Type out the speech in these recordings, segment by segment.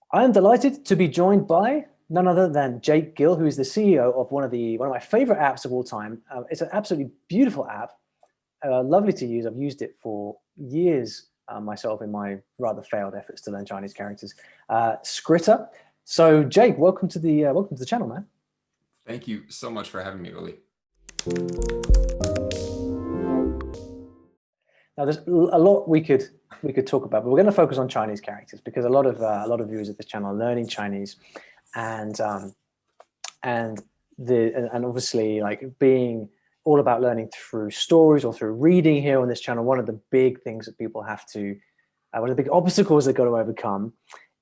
I am delighted to be joined by none other than Jake Gill, who is the CEO of one of my favorite apps of all time. It's an absolutely beautiful app, lovely to use. I've used it for years myself in my rather failed efforts to learn Chinese characters. Skritter. So, Jake, welcome to the channel, man. Thank you so much for having me, Olly. Now, there's a lot we could talk about, but we're going to focus on Chinese characters because a lot of viewers of this channel are learning Chinese, and obviously like being all about learning through stories or through reading here on this channel. One of the big things that people have to, one of the big obstacles they've got to overcome,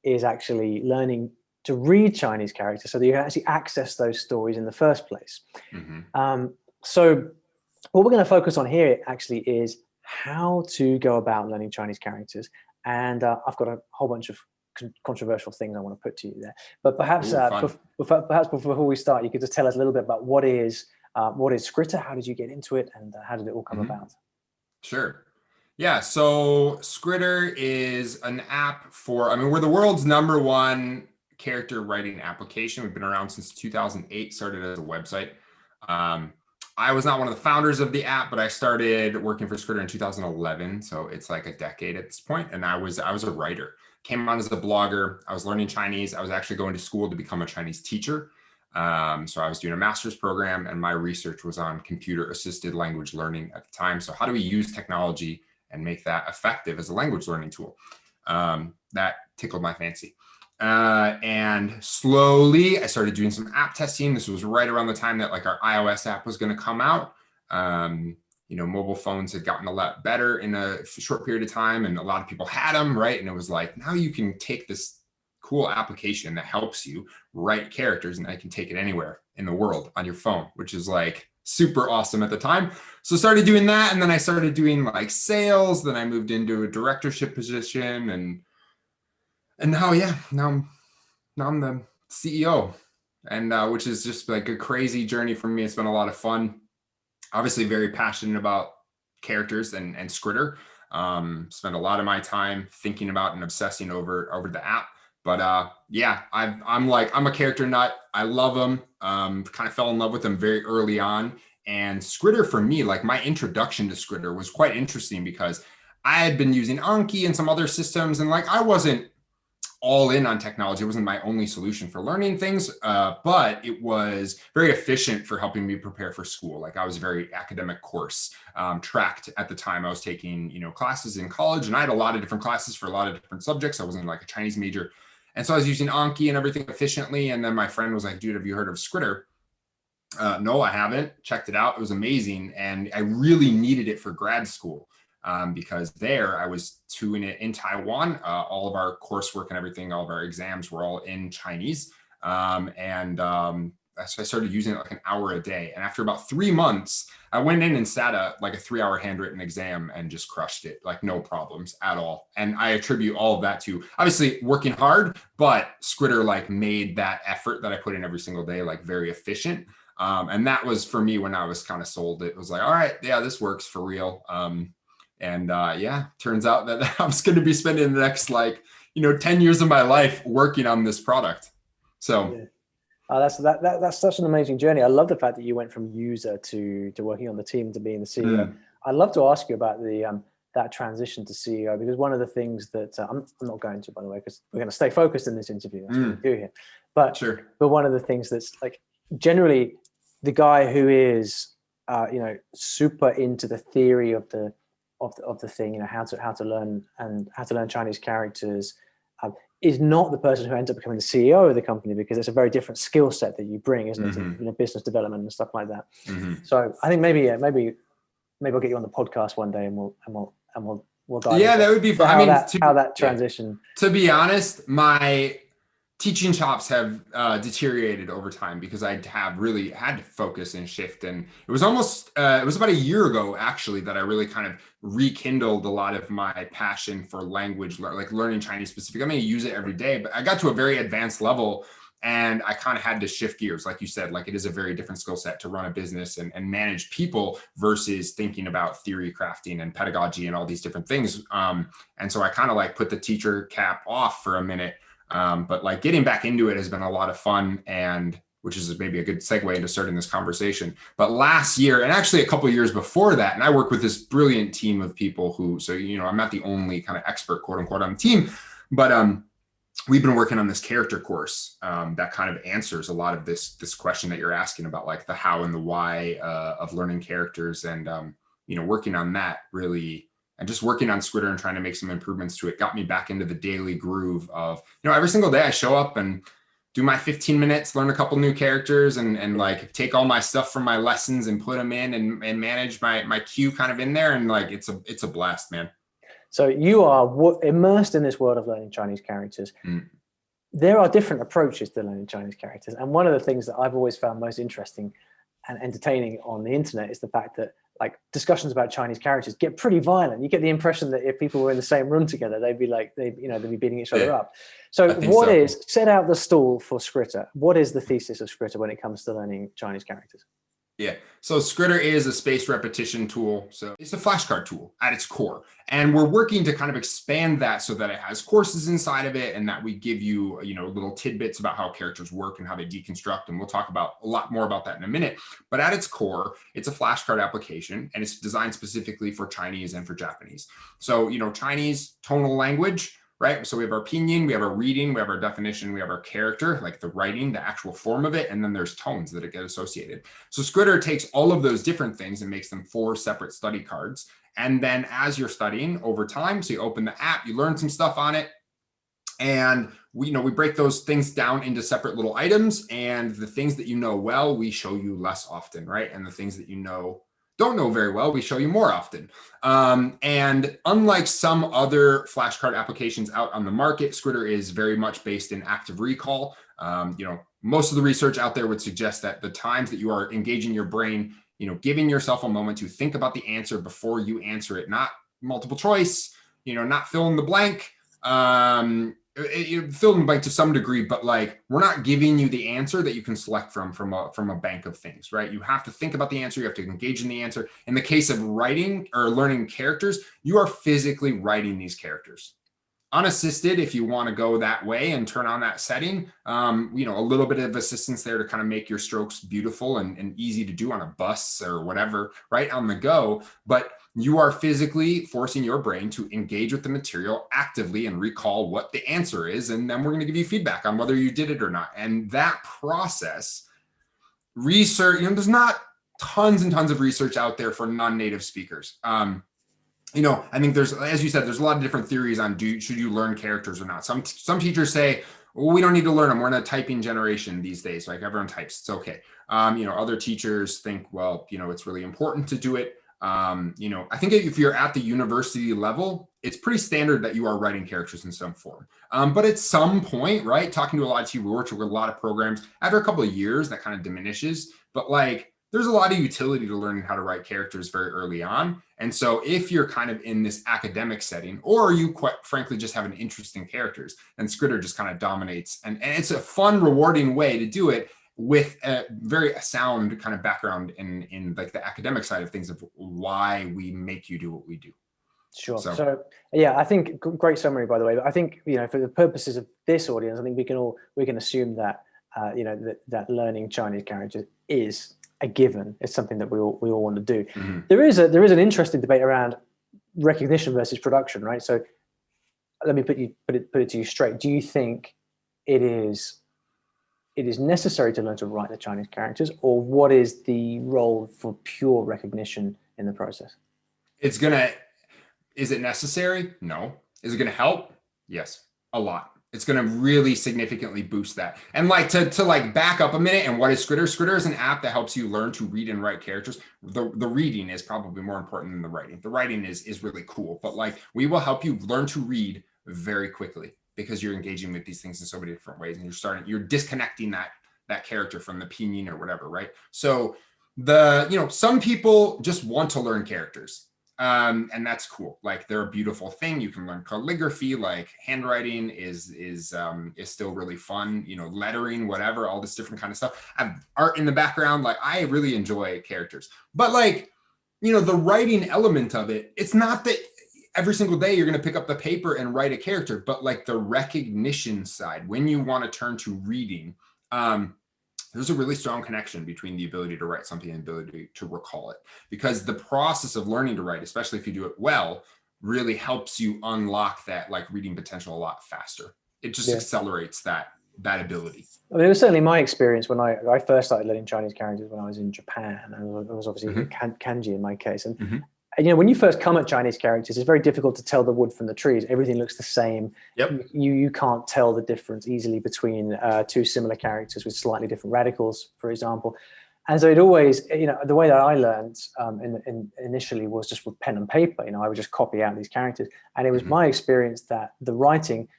is actually learning to read Chinese characters so that you can actually access those stories in the first place. So what we're going to focus on here actually is how to go about learning Chinese characters. And I've got a whole bunch of controversial things I want to put to you there. But perhaps, perhaps before we start, you could just tell us a little bit about what is Skritter, how did you get into it, and how did it all come about? Sure. Yeah, so Skritter is an app for, we're the world's #1 character writing application. We've been around since 2008, started as a website. I was not one of the founders of the app, but I started working for Skritter in 2011. So it's like a decade at this point. And I was a writer, came on as a blogger. I was learning Chinese. I was actually going to school to become a Chinese teacher. So I was doing a master's program, and my research was on computer assisted language learning at the time. So how do we use technology and make that effective as a language learning tool? That tickled my fancy. And slowly I started doing some app testing. This was right around the time that like our iOS app was going to come out. Mobile phones had gotten a lot better in a short period of time, and a lot of people had them, right? And it was like, now you can take this cool application that helps you write characters, and I can take it anywhere in the world on your phone, which is like super awesome at the time. So started doing that, and then I started doing like sales. Then I moved into a directorship position, and now I'm the CEO, and which is just like a crazy journey for me. It's been a lot of fun. Obviously, very passionate about characters and Skritter. Spend a lot of my time thinking about and obsessing over the app. But yeah, I'm a character nut. I love them. Kind of fell in love with them very early on. And Skritter, for me, like my introduction to Skritter was quite interesting because I had been using Anki and some other systems, and like I wasn't all in on technology. It wasn't my only solution for learning things, but it was very efficient for helping me prepare for school. Like I was very academic course tracked at the time. I was taking, classes in college, and I had a lot of different classes for a lot of different subjects. I wasn't like a Chinese major. And so I was using Anki and everything efficiently. And then my friend was like, dude, have you heard of Skritter? No, I haven't. Checked it out. It was amazing. And I really needed it for grad school. Because there I was doing it in Taiwan. All of our coursework and everything, all of our exams were all in Chinese. So I started using it like an hour a day. And after about 3 months, I went in and sat a 3-hour handwritten exam and just crushed it, like no problems at all. And I attribute all of that to obviously working hard, but Skritter like made that effort that I put in every single day, like very efficient. And that was for me when I was kind of sold. It was like, all right, yeah, this works for real. Yeah, turns out that I was going to be spending the next 10 years of my life working on this product. So yeah. That's such an amazing journey. I love the fact that you went from user to working on the team to being the CEO. I'd love to ask you about that transition to CEO, because one of the things that I'm not going to, by the way, because we're going to stay focused in this interview. That's what we do here. But sure. But one of the things that's like generally the guy who is super into the theory of the thing, how to learn Chinese characters, is not the person who ends up becoming the CEO of the company, because it's a very different skill set that you bring, isn't it? Business development and stuff like that. So I think maybe I'll get you on the podcast one day, and we'll dive into that would be fun. How that transition. To be honest, my teaching chops have deteriorated over time because I have really had to focus and shift. And it was about a year ago, actually, that I really kind of rekindled a lot of my passion for language, like learning Chinese specific. I use it every day, but I got to a very advanced level and I kind of had to shift gears. Like you said, like it is a very different skill set to run a business and manage people versus thinking about theory crafting and pedagogy and all these different things. And so I kind of put the teacher cap off for a minute. But like getting back into it has been a lot of fun, and which is maybe a good segue into starting this conversation. But last year, and actually a couple of years before that, and I work with this brilliant team of people who, so, you know, I'm not the only kind of expert, quote unquote, on the team, but we've been working on this character course that kind of answers a lot of this question that you're asking about, like the how and the why of learning characters, and you know, working on that really, and just working on Skritter and trying to make some improvements to it got me back into the daily groove of, you know, every single day I show up and do my 15 minutes, learn a couple new characters, and like take all my stuff from my lessons and put them in and manage my queue kind of in there. And like, it's a blast, man. So you are immersed in this world of learning Chinese characters. There are different approaches to learning Chinese characters. And one of the things that I've always found most interesting and entertaining on the internet is the fact that like discussions about Chinese characters get pretty violent. You get the impression that if people were in the same room together, they'd be like, they'd be beating each other up. So what is, set out the stall for Skritter. What is the thesis of Skritter when it comes to learning Chinese characters? Yeah. So Skritter is a spaced repetition tool. So it's a flashcard tool at its core. And we're working to kind of expand that so that it has courses inside of it, and that we give you, you know, little tidbits about how characters work and how they deconstruct. And we'll talk about a lot more about that in a minute. But at its core, it's a flashcard application, and it's designed specifically for Chinese and for Japanese. So, you know, Chinese tonal language, right? So we have our pinyin, we have our reading, we have our definition, we have our character, like the writing, the actual form of it, and then there's tones that get associated. So Skritter takes all of those different things and makes them 4 separate study cards. And then as you're studying over time, so you open the app, you learn some stuff on it, and we break those things down into separate little items, and the things that you know well, we show you less often, right? And the things that you don't know very well, we show you more often. And unlike some other flashcard applications out on the market, Skritter is very much based in active recall. You know, most of the research out there would suggest that the times that you are engaging your brain, you know, giving yourself a moment to think about the answer before you answer it, not multiple choice, you know, not fill in the blank. Fill in the blank to some degree, but like, we're not giving you the answer that you can select from a bank of things, right? You have to think about the answer. You have to engage in the answer. In the case of writing or learning characters, you are physically writing these characters. Unassisted, if you want to go that way and turn on that setting, you know, a little bit of assistance there to kind of make your strokes beautiful and easy to do on a bus or whatever, right, on the go. But you are physically forcing your brain to engage with the material actively and recall what the answer is. And then we're going to give you feedback on whether you did it or not. And that process, research, you know, there's not tons and tons of research out there for non-native speakers. You know, I think there's, as you said, there's a lot of different theories on should you learn characters or not. Some teachers say, well, we don't need to learn them. We're in a typing generation these days. Like everyone types, it's okay. You know, other teachers think, well, you know, it's really important to do it. You know, I think if you're at the university level, it's pretty standard that you are writing characters in some form. But at some point, right, talking to a lot of people, we work with a lot of programs, after a couple of years, that kind of diminishes. But like, there's a lot of utility to learning how to write characters very early on. And so if you're kind of in this academic setting, or you quite frankly just have an interest in characters, then Skritter just kind of dominates. And it's a fun, rewarding way to do it with a very sound kind of background in like the academic side of things of why we make you do what we do. Sure. So yeah, I think great summary, by the way. But I think, you know, for the purposes of this audience, I think we can assume that you know, that learning Chinese characters is a given. It's something that we all want to do. Mm-hmm. There is an interesting debate around recognition versus production, right? So let me put it to you straight. Do you think it is necessary to learn to write the Chinese characters, or what is the role for pure recognition in the process? Is it necessary? No. Is it going to help? Yes, a lot. It's going to really significantly boost that. And like to like back up a minute, and what is Skritter? Skritter is an app that helps you learn to read and write characters. The reading is probably more important than the writing. The writing is really cool, but like, we will help you learn to read very quickly, because you're engaging with these things in so many different ways, and you're disconnecting that character from the pinyin or whatever, right? So some people just want to learn characters. And that's cool. Like, they're a beautiful thing. You can learn calligraphy, like handwriting is still really fun, you know, lettering, whatever, all this different kind of stuff. I have art in the background. Like, I really enjoy characters, but like, you know, the writing element of it, it's not that every single day you're going to pick up the paper and write a character, but like the recognition side, when you want to turn to reading, there's a really strong connection between the ability to write something and the ability to recall it, because the process of learning to write, especially if you do it well, really helps you unlock that like reading potential a lot faster. It just accelerates that ability. I mean, it was certainly my experience when I first started learning Chinese characters when I was in Japan, and it was obviously kanji in my case. And you know, when you first come at Chinese characters, it's very difficult to tell the wood from the trees. Everything looks the same. Yep. You can't tell the difference easily between two similar characters with slightly different radicals, for example. And so it always, you know, the way that I learned initially was just with pen and paper. You know, I would just copy out these characters, and it was my experience that the writing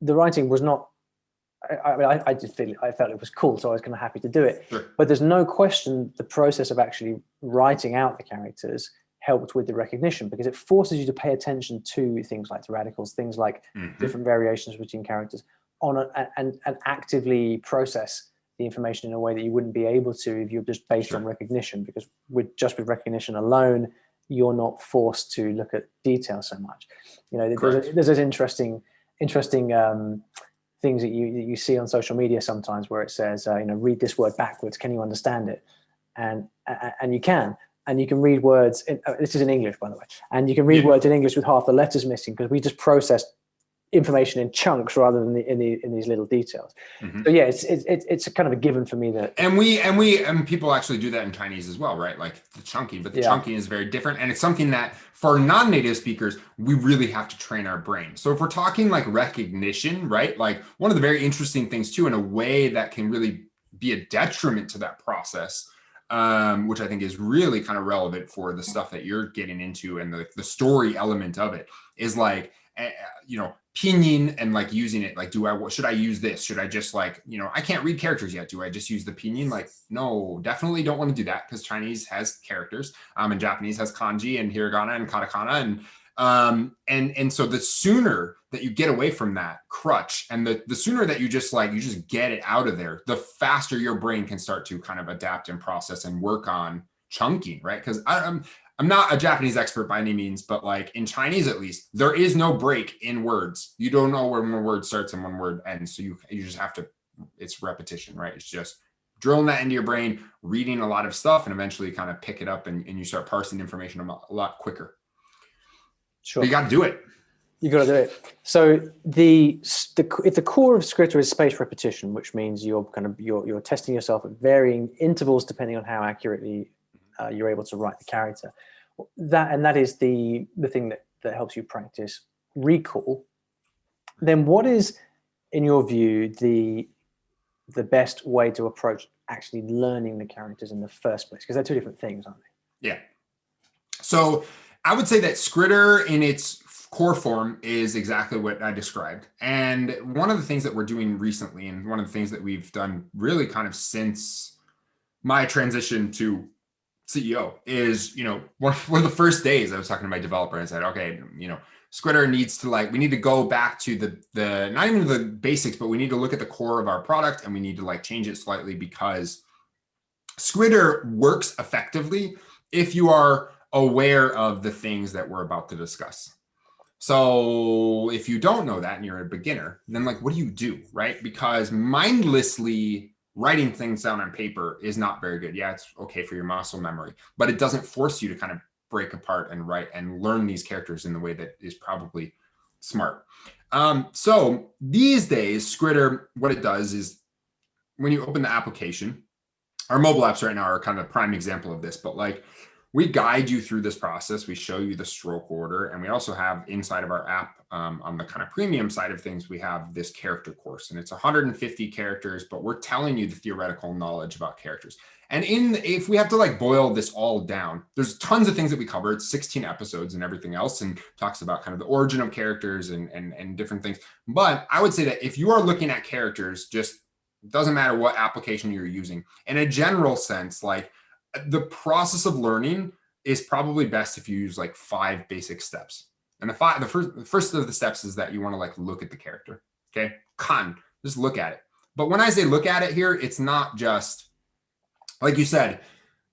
was not. I felt it was cool, so I was kind of happy to do it. Sure. But there's no question the process of actually writing out the characters helped with the recognition, because it forces you to pay attention to things like the radicals, things like different variations between characters, and actively process the information in a way that you wouldn't be able to if you're just based on recognition, because with recognition alone, you're not forced to look at detail so much. You know, there's those interesting things that you see on social media sometimes where it says, you know, read this word backwards. Can you understand it? And you can. And you can read words, this is in English, by the way, and you can read words in English with half the letters missing, because we just process information in chunks rather than in these little details. So yeah, it's a kind of a given for me that. And people actually do that in Chinese as well, right? Like the chunking, but the chunking is very different. And it's something that for non-native speakers, we really have to train our brain. So if we're talking like recognition, right? Like one of the very interesting things too, in a way that can really be a detriment to that process, which I think is really kind of relevant for the stuff that you're getting into, and the story element of it is like, you know, pinyin and like using it. Like, should I use this? Should I just like, you know, I can't read characters yet. Do I just use the pinyin? Like, no, definitely don't want to do that, because Chinese has characters, and Japanese has kanji and hiragana and katakana, and so the sooner that you get away from that crutch, and the sooner that you just get it out of there, the faster your brain can start to kind of adapt and process and work on chunking, right? Because I'm not a Japanese expert by any means, but like in Chinese, at least, there is no break in words. You don't know where one word starts and one word ends. So you just have to, it's repetition, right? It's just drilling that into your brain, reading a lot of stuff, and eventually kind of pick it up and you start parsing information a lot quicker. Sure. But you got to do it. You got to do it. So if the core of Skritter is spaced repetition, which means you're testing yourself at varying intervals depending on how accurately you're able to write the character. That is the thing that helps you practice recall. Then what is, in your view, the best way to approach actually learning the characters in the first place? Because they're two different things, aren't they? Yeah. So I would say that Skritter in its core form is exactly what I described. And one of the things that we're doing recently, and one of the things that we've done really kind of since my transition to CEO, is, you know, one of the first days I was talking to my developer and I said, okay, you know, Skritter needs to we need to go back to the not even the basics, but we need to look at the core of our product, and we need to like change it slightly, because Skritter works effectively if you are aware of the things that we're about to discuss. So if you don't know that and you're a beginner, then like, what do, right? Because mindlessly writing things down on paper is not very good. Yeah, it's okay for your muscle memory, but it doesn't force you to kind of break apart and write and learn these characters in the way that is probably smart. So these days, Skritter, what it does is when you open the application, our mobile apps right now are kind of a prime example of this, but like, we guide you through this process. We show you the stroke order, and we also have inside of our app, on the kind of premium side of things, we have this character course, and it's 150 characters, but we're telling you the theoretical knowledge about characters. And if we have to like boil this all down, there's tons of things that we cover. It's 16 episodes and everything else, and talks about kind of the origin of characters and different things. But I would say that if you are looking at characters, just doesn't matter what application you're using, in a general sense, like, the process of learning is probably best if you use like 5 basic steps. And the first of the steps is that you want to like look at the character. Okay. Just look at it. But when I say look at it here, it's not just like you said,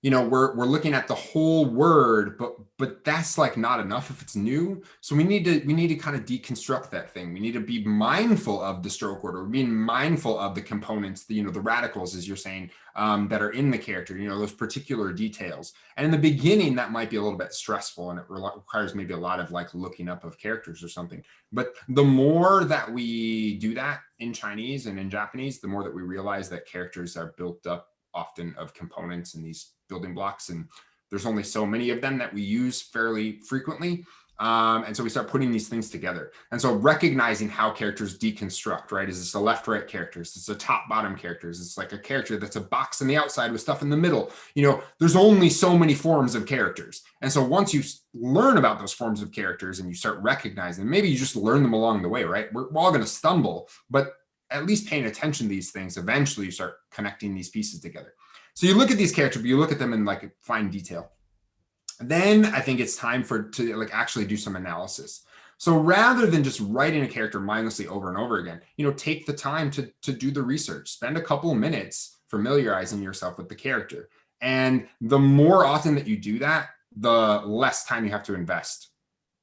we're looking at the whole word, but that's like not enough if it's new. So we need to kind of deconstruct that thing. We need to be mindful of the stroke order, being mindful of the components, the radicals, as you're saying, that are in the character, those particular details. And in the beginning, that might be a little bit stressful, and it requires maybe a lot of like looking up of characters or something. But the more that we do that in Chinese and in Japanese, the more that we realize that characters are built up often of components and these building blocks, and there's only so many of them that we use fairly frequently. And so we start putting these things together. And so recognizing how characters deconstruct, right? Is this a left-right characters? Is this a top-bottom characters? It's like a character that's a box on the outside with stuff in the middle. There's only so many forms of characters. And so once you learn about those forms of characters and you start recognizing them, maybe you just learn them along the way, right? We're all going to stumble, but at least paying attention to these things, eventually you start connecting these pieces together. So you look at these characters, but you look at them in like fine detail. Then I think it's time to like actually do some analysis. So rather than just writing a character mindlessly over and over again, take the time to do the research, spend a couple of minutes familiarizing yourself with the character. And the more often that you do that, the less time you have to invest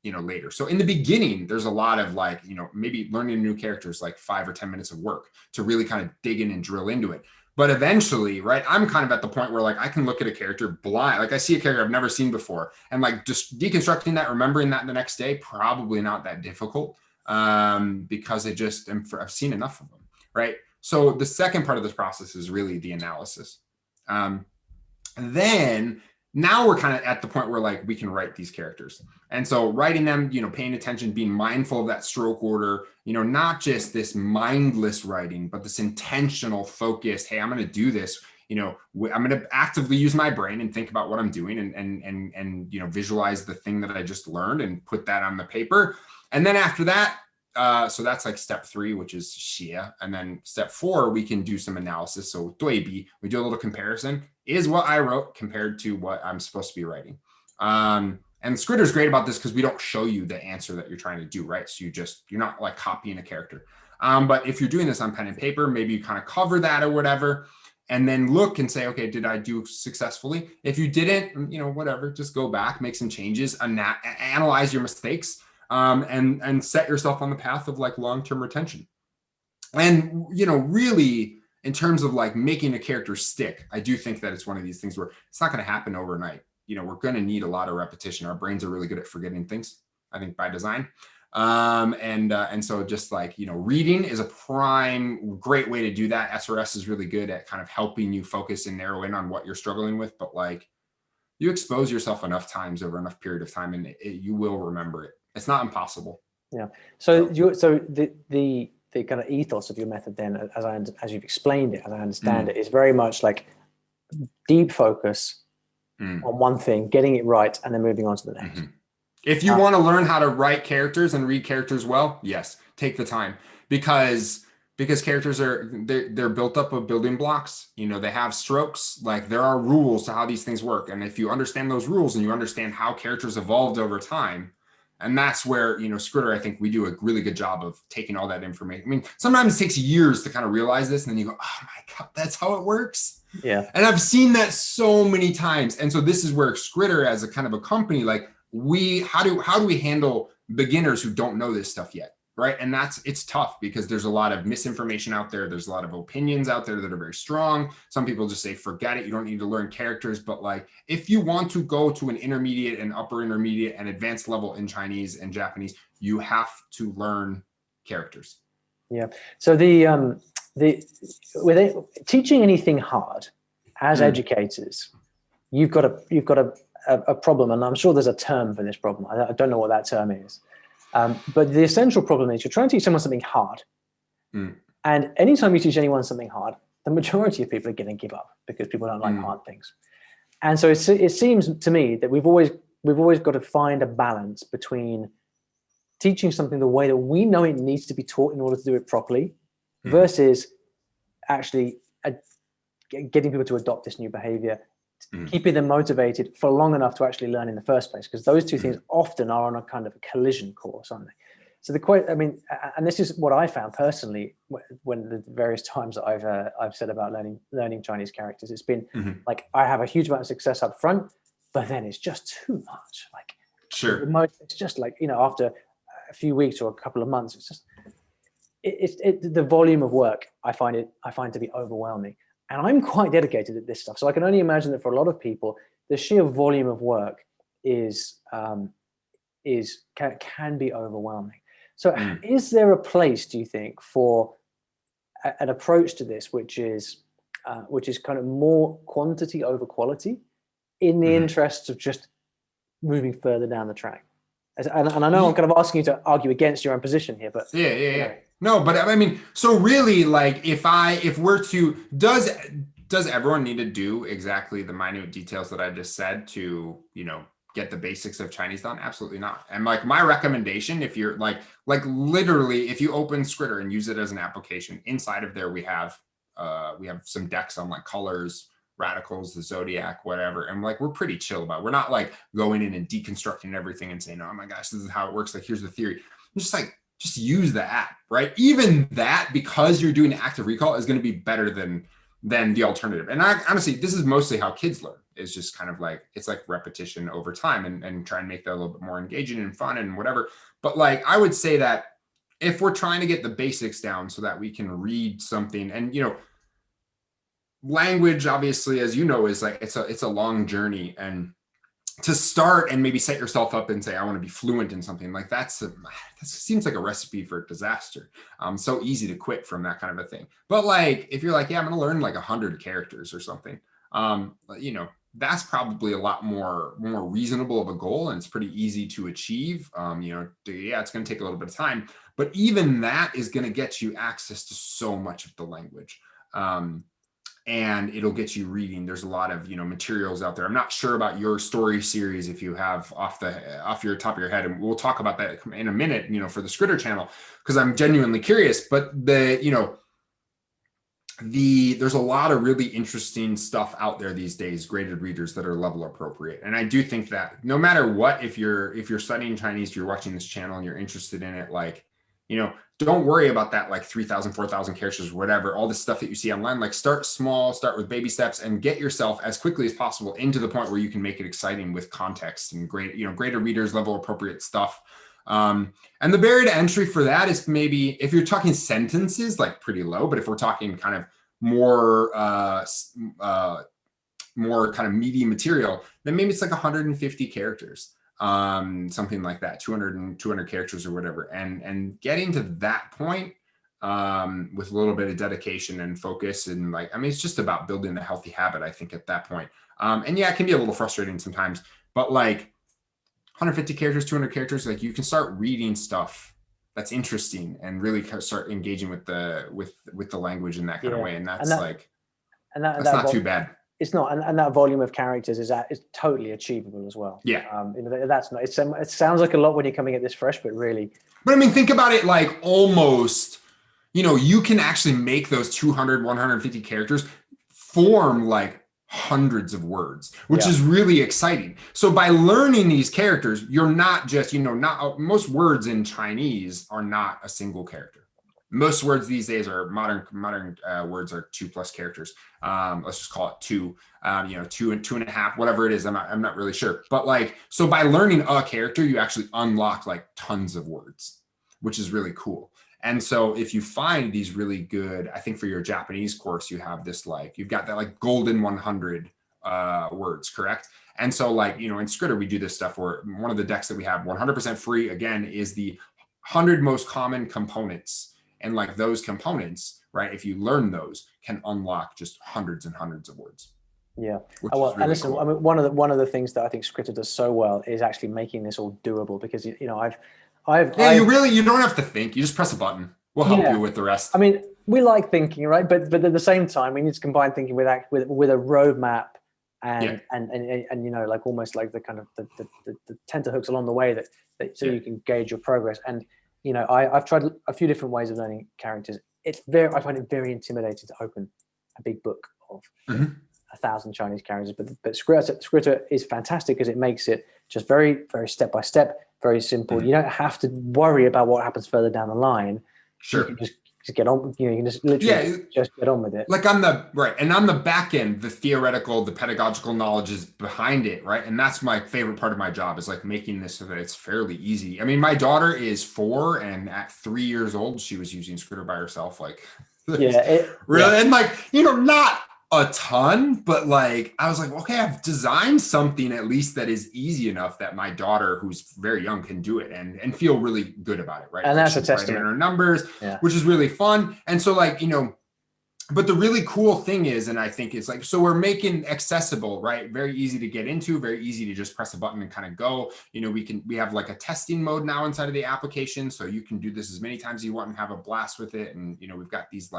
later. So in the beginning, there's a lot of like, maybe learning new characters, like 5 or 10 minutes of work to really kind of dig in and drill into it. But eventually, right, I'm kind of at the point where like I can look at a character blind, like I see a character I've never seen before, and like just deconstructing that, remembering that the next day, probably not that difficult, because I've seen enough of them, right? So the second part of this process is really the analysis. Then now we're kind of at the point where like we can write these characters. And so writing them, paying attention, being mindful of that stroke order, not just this mindless writing, but this intentional focus. Hey, I'm going to do this. I'm going to actively use my brain and think about what I'm doing and visualize the thing that I just learned and put that on the paper. And then after that, so that's like step 3, which is xie. And then step 4, we can do some analysis. So 对比, we do a little comparison. Is what I wrote compared to what I'm supposed to be writing? And Skritter's great about this because we don't show you the answer that you're trying to do, right? So you're not like copying a character. But if you're doing this on pen and paper, maybe you kind of cover that or whatever, and then look and say, okay, did I do successfully? If you didn't, whatever, just go back, make some changes, analyze your mistakes, and set yourself on the path of like long-term retention. And, really, in terms of like making a character stick, I do think that it's one of these things where it's not going to happen overnight. We're going to need a lot of repetition. Our brains are really good at forgetting things, I think, by design. And so just like, reading is a great way to do that. SRS is really good at kind of helping you focus and narrow in on what you're struggling with. But like, you expose yourself enough times over enough period of time, and you will remember it. It's not impossible. Yeah. So the kind of ethos of your method then, as you've explained it, as I understand it, is very much like deep focus on one thing, getting it right, and then moving on to the next. If you want to learn how to write characters and read characters well, yes, take the time, because characters they're built up of building blocks. They have strokes. Like there are rules to how these things work, and if you understand those rules and you understand how characters evolved over time. And that's where, Skritter, I think we do a really good job of taking all that information. I mean, sometimes it takes years to kind of realize this, and then you go, oh my God, that's how it works. Yeah. And I've seen that so many times. And so this is where Skritter, as a kind of a company, like how do we handle beginners who don't know this stuff yet? Right. And it's tough because there's a lot of misinformation out there. There's a lot of opinions out there that are very strong. Some people just say, forget it. You don't need to learn characters. But like, if you want to go to an intermediate and upper intermediate and advanced level in Chinese and Japanese, you have to learn characters. Yeah. So teaching anything hard as educators, you've got a problem. And I'm sure there's a term for this problem. I don't know what that term is. But the essential problem is you're trying to teach someone something hard. And anytime you teach anyone something hard, the majority of people are going to give up because people don't like hard things. And so it seems to me that we've always got to find a balance between teaching something the way that we know it needs to be taught in order to do it properly versus actually getting people to adopt this new behavior, keeping them motivated for long enough to actually learn in the first place, because those two things often are on a kind of a collision course, aren't they? So I mean, and this is what I found personally when the various times that I've said about learning Chinese characters. It's been like I have a huge amount of success up front, but then it's just too much. Like it's just like, you know, after a few weeks or a couple of months, it's just the volume of work I find to be overwhelming. And I'm quite dedicated at this stuff, so I can only imagine that for a lot of people, the sheer volume of work can be overwhelming. So is there a place, do you think, for an approach to this, which is kind of more quantity over quality in the interests of just moving further down the track? And I know I'm kind of asking you to argue against your own position here, but yeah. No, but I mean, so really, like, if we're to, does everyone need to do exactly the minute details that I just said to, you know, get the basics of Chinese done? Absolutely not. And like my recommendation, if you're like literally, if you open Skritter and use it as an application, inside of there we have some decks on like colors, radicals, the zodiac, whatever. And like, we're pretty chill about it. We're not like going in and deconstructing everything and saying, oh my gosh, this is how it works. Like, here's the theory. I'm just like, just use the app, right? Even that, because you're doing active recall, is going to be better than the alternative. And honestly, this is mostly how kids learn, is just kind of like, it's like repetition over time, and try and make that a little bit more engaging and fun and whatever. But like, I would say that if we're trying to get the basics down so that we can read something, and, you know, language, obviously, as you know, is like, it's a long journey. And to start and maybe set yourself up and say, I want to be fluent in something, like that seems like a recipe for disaster. So easy to quit from that kind of a thing. But like, if you're like, yeah, I'm going to learn like 100 characters or something, you know, that's probably a lot more reasonable of a goal, and it's pretty easy to achieve. You know, it's going to take a little bit of time, but even that is going to get you access to so much of the language. And it'll get you reading. There's a lot of, you know, materials out there. I'm not sure about your story series, if you have off your top of your head, and we'll talk about that in a minute, you know, for the Skritter channel, because I'm genuinely curious. But there's a lot of really interesting stuff out there these days, graded readers that are level appropriate. And I do think that no matter what, if you're studying Chinese, you're watching this channel and you're interested in it, like, you know, don't worry about that, like 3,000, 4,000 characters, whatever, all the stuff that you see online. Like, start small, start with baby steps, and get yourself as quickly as possible into the point where you can make it exciting with context and greater readers, level appropriate stuff. And the barrier to entry for that is, maybe if you're talking sentences, like, pretty low, but if we're talking kind of more kind of meaty material, then maybe it's like 150 characters. Something like that, 200 characters or whatever, and getting to that point with a little bit of dedication and focus, and like, I mean, it's just about building a healthy habit, I think, at that point. And yeah, it can be a little frustrating sometimes, but like 150 characters, 200 characters, like, you can start reading stuff that's interesting and really start engaging with the language in that kind of way, and that's not too bad. It's not, and that volume of characters is totally achievable as well. Yeah. You know, that's not. It sounds like a lot when you're coming at this fresh, but really. But I mean, think about it, like, almost, you know, you can actually make those 200, 150 characters form like hundreds of words, which is really exciting. So by learning these characters, you're not just, you know, most words in Chinese are not a single character. Most words these days are modern words are 2+ characters. Let's just call it 2, you know, 2 and 2.5, whatever it is. I'm not really sure. But like, so by learning a character, you actually unlock like tons of words, which is really cool. And so if you find these really good, I think for your Japanese course, you have this, like, you've got that like golden 100 words, correct? And so, like, you know, in Skritter, we do this stuff where one of the decks that we have 100% free, again, is the 100 most common components. And like, those components, right, if you learn those, can unlock just hundreds and hundreds of words. Yeah. Well, really, and listen, cool. I mean, one of the things that I think Skritter does so well is actually making this all doable, because, you know, you don't have to think. You just press a button. We'll help you with the rest. I mean, we like thinking, right? But at the same time, we need to combine thinking with a roadmap and you know, like, almost like the kind of the tenterhooks along the way that so you can gauge your progress. And you know, I've tried a few different ways of learning characters. I find it very intimidating to open a big book of 1,000 Chinese characters, but Skritter is fantastic because it makes it just very, very step by step, very simple. You don't have to worry about what happens further down the line. Sure. You can just get on, you can just literally just get on with it. Like on the back end, the theoretical, the pedagogical knowledge is behind it, right? And that's my favorite part of my job, is like making this so that it's fairly easy. I mean, my daughter is 4, and at 3 years old, she was using Skritter by herself. Like, and like, not a ton, but like, I was like, okay, I've designed something at least that is easy enough that my daughter, who's very young, can do it and feel really good about it, right? And that's a She's testament. writing her numbers, which is really fun. And so like, but the really cool thing is, and I think it's like, so we're making accessible, right? Very easy to get into, very easy to just press a button and kind of go. We have like a testing mode now inside of the application. So you can do this as many times as you want and have a blast with it. And, we've got these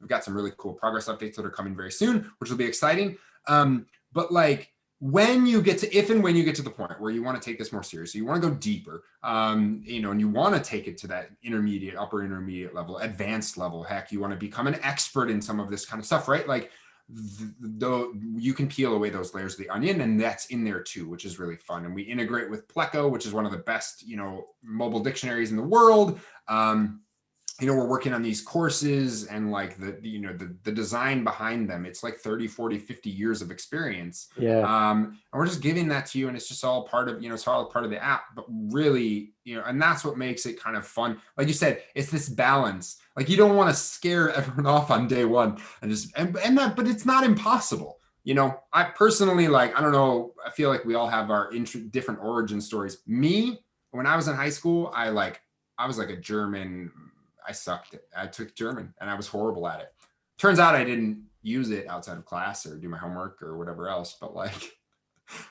we've got some really cool progress updates that are coming very soon, which will be exciting. But like, when you get to, if and when you get to the point where you want to take this more seriously, you want to go deeper, and you want to take it to that intermediate, upper intermediate level, advanced level, heck, you want to become an expert in some of this kind of stuff, right? Like, though you can peel away those layers of the onion, and that's in there too, which is really fun. And we integrate with Pleco, which is one of the best, mobile dictionaries in the world. We're working on these courses, and like the design behind them, it's like 30, 40, 50 years of experience. And we're just giving that to you, and it's just all part of, it's all part of the app, but really, and that's what makes it kind of fun. Like you said, it's this balance. Like, you don't want to scare everyone off on day one but it's not impossible. I personally, like, I don't know, I feel like we all have our different origin stories. Me, when I was in high school, I was like a German. I sucked it. I took German and I was horrible at it. Turns out I didn't use it outside of class or do my homework or whatever else. But like,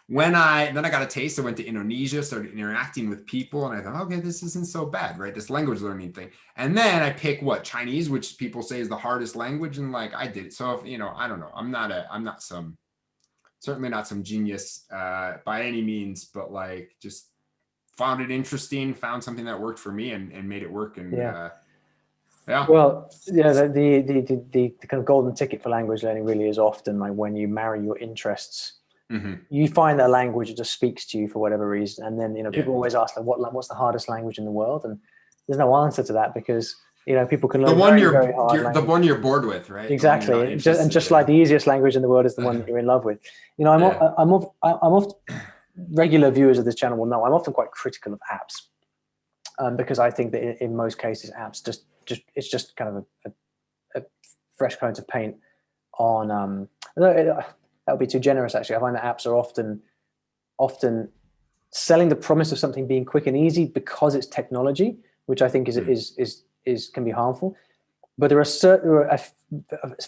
then I got a taste. I went to Indonesia, started interacting with people, and I thought, okay, this isn't so bad, right? This language learning thing. And then I pick Chinese, which people say is the hardest language. And like, I did it. So if, I don't know, certainly not some genius by any means, but like, just found it interesting, found something that worked for me and made it work. And Well, the kind of golden ticket for language learning really is often like when you marry your interests. You find that language that just speaks to you for whatever reason, and then people always ask, like, what's the hardest language in the world? And there's no answer to that, because people can learn the one you're bored with, right? Exactly, and just like the easiest language in the world is the one that you're in love with. I'm often, regular viewers of this channel will know I'm often quite critical of apps, because I think that in most cases apps it's just kind of a fresh coat of paint on. That would be too generous, actually. I find that apps are often selling the promise of something being quick and easy because it's technology, which I think is can be harmful. But there are a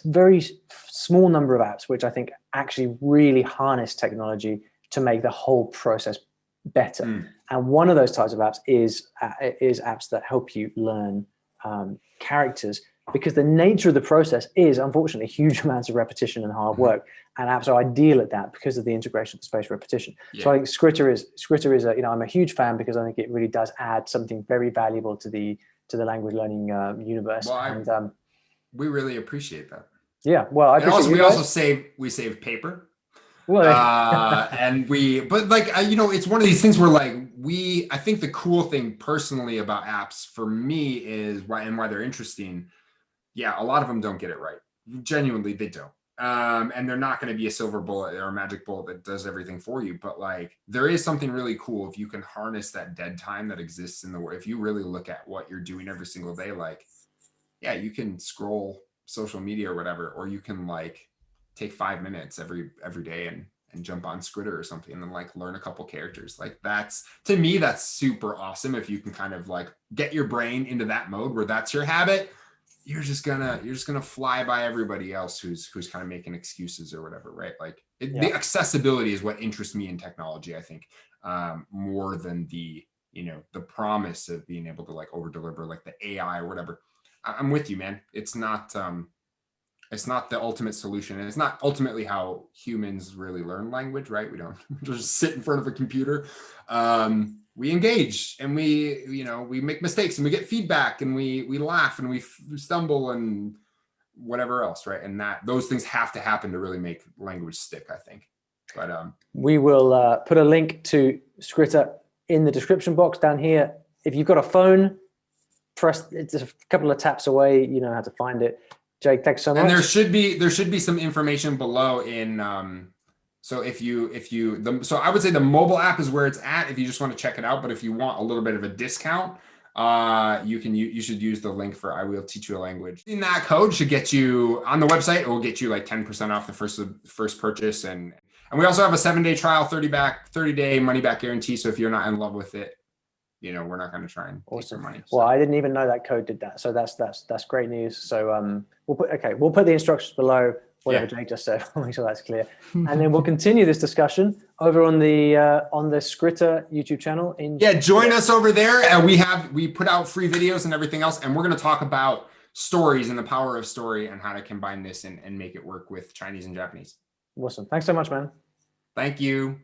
very small number of apps which I think actually really harness technology to make the whole process better. And one of those types of apps is apps that help you learn characters, because the nature of the process is, unfortunately, huge amounts of repetition and hard work, and apps are ideal at that because of the integration of spatial repetition. So I think Skritter is I'm a huge fan, because I think it really does add something very valuable to the language learning universe. Well, we really appreciate that. Yeah, well, we also save paper. Well, it's one of these things where like I think the cool thing personally about apps for me is why they're interesting. Yeah, a lot of them don't get it right. Genuinely, they don't. And they're not going to be a silver bullet or a magic bullet that does everything for you. But like, there is something really cool if you can harness that dead time that exists in the world. If you really look at what you're doing every single day, like, yeah, you can scroll social media or whatever, or you can like take 5 minutes every day and jump on Skritter or something and then like learn a couple characters. Like, that's, to me, that's super awesome. If you can kind of like get your brain into that mode where that's your habit, you're just gonna fly by everybody else who's kind of making excuses or whatever, right? Like the accessibility is what interests me in technology, I think, more than the promise of being able to like over deliver like the AI or whatever. I'm with you, man. It's not the ultimate solution, and it's not ultimately how humans really learn language, right? We don't just sit in front of a computer. We engage, and we make mistakes, and we get feedback, and we laugh, and we stumble, and whatever else, right? And those things have to happen to really make language stick, I think. But we will put a link to Skritter in the description box down here. If you've got a phone, press, it's a couple of taps away, you know how to find it. Jake, thanks so much. And there should be some information below in so so I would say the mobile app is where it's at if you just want to check it out. But if you want a little bit of a discount, you should use the link for I Will Teach You a Language. In that code should get you on the website. It will get you like 10% off the first purchase, and we also have a 7-day trial, 30-day money back guarantee. So if you're not in love with it, you know, we're not going to try and take your money. So. Well, I didn't even know that code did that. So that's great news. So we'll put the instructions below, whatever Jake just said. I'll make sure that's clear. And then we'll continue this discussion over on the Skritter YouTube channel. Join us over there. And we put out free videos and everything else. And we're going to talk about stories and the power of story and how to combine this and make it work with Chinese and Japanese. Awesome. Thanks so much, man. Thank you.